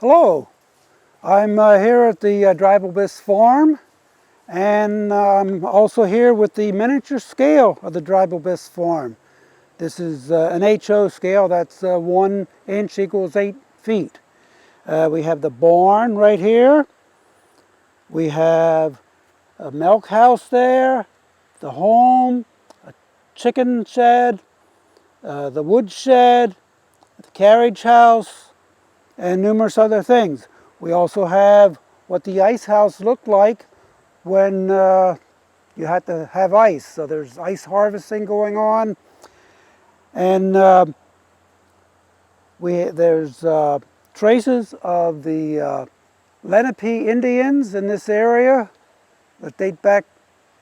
Hello, I'm here at the Dryblebiss farm, and I'm also here with the miniature scale of the Dryblebiss farm. This is an HO scale, that's 1 inch equals 8 feet. We have the barn right here. We have a milk house there, the home, a chicken shed, the wood shed, the carriage house, and numerous other things. We also have what the ice house looked like when you had to have ice. So there's ice harvesting going on, and there's traces of the Lenape Indians in this area that date back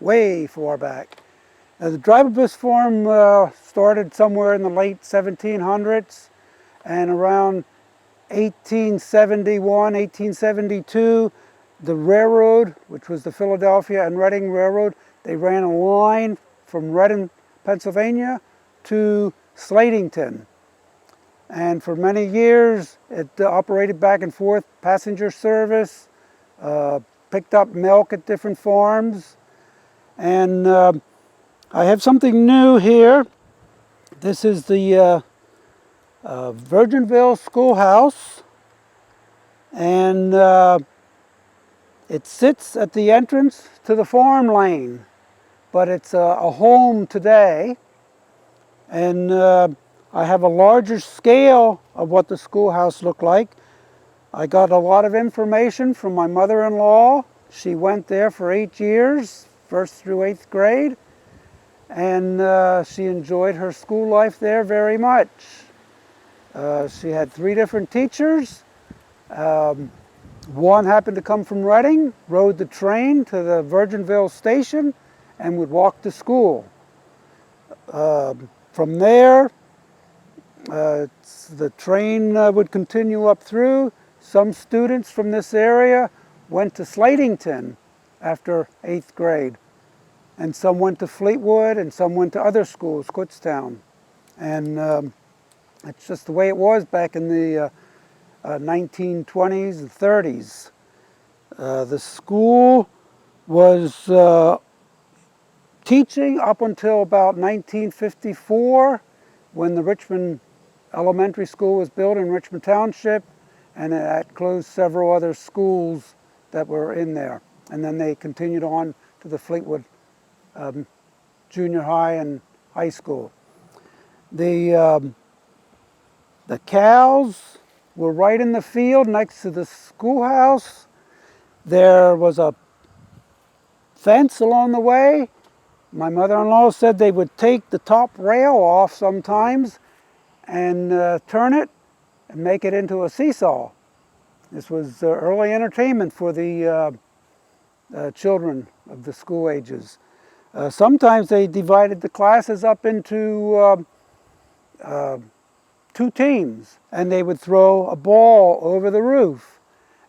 way far back. The Dryblebiss farm started somewhere in the late 1700s, and around 1871, 1872, the railroad, which was the Philadelphia and Reading Railroad, they ran a line from Reading, Pennsylvania to Slatington. And for many years, it operated back and forth, passenger service, picked up milk at different farms. And I have something new here. This is the Virginville Schoolhouse, and it sits at the entrance to the farm lane, but it's a home today. And I have a larger scale of what the schoolhouse looked like. I got a lot of information from my mother-in-law. She went there for 8 years, 1st through 8th grade, and she enjoyed her school life there very much. She had 3 different teachers. One happened to come from Reading, rode the train to the Virginville station, and would walk to school. From there, the train would continue up through. Some students from this area went to Slatington after 8th grade, and some went to Fleetwood, and some went to other schools, Kutztown. And it's just the way it was back in the 1920s and 30s. The school was teaching up until about 1954, when the Richmond Elementary School was built in Richmond Township, and that closed several other schools that were in there. And then they continued on to the Fleetwood Junior High and High School. The cows were right in the field next to the schoolhouse. There was a fence along the way. My mother-in-law said they would take the top rail off sometimes and turn it and make it into a seesaw. This was early entertainment for the children of the school ages. Sometimes they divided the classes up into 2 teams, and they would throw a ball over the roof.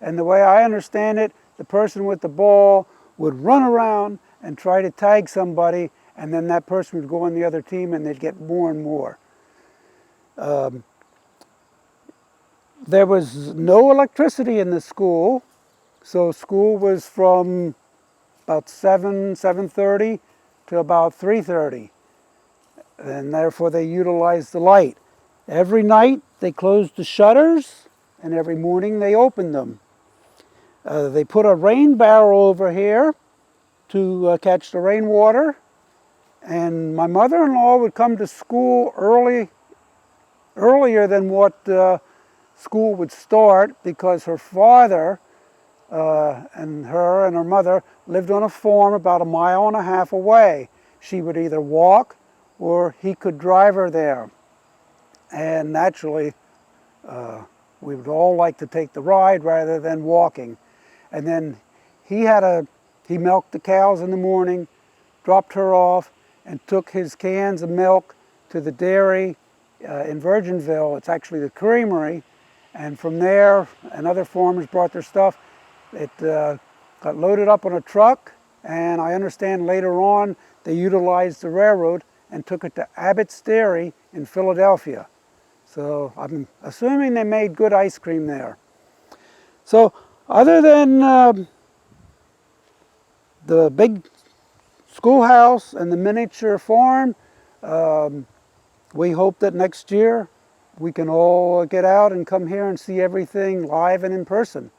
And the way I understand it, the person with the ball would run around and try to tag somebody, and then that person would go on the other team, and they'd get more and more. There was no electricity in the school, so school was from about 7:30 to about 3:30, and therefore they utilized the light. Every night they closed the shutters, and every morning they opened them. They put a rain barrel over here to catch the rainwater, and my mother-in-law would come to school earlier than what school would start, because her father and her mother lived on a farm about 1.5 miles away. She would either walk or he could drive her there. And naturally, we would all like to take the ride rather than walking. And then he milked the cows in the morning, dropped her off, and took his cans of milk to the dairy in Virginville. It's actually the creamery. And from there, and other farmers brought their stuff. It got loaded up on a truck, and I understand later on they utilized the railroad and took it to Abbott's Dairy in Philadelphia. So I'm assuming they made good ice cream there. So other than the big schoolhouse and the miniature farm, we hope that next year we can all get out and come here and see everything live and in person.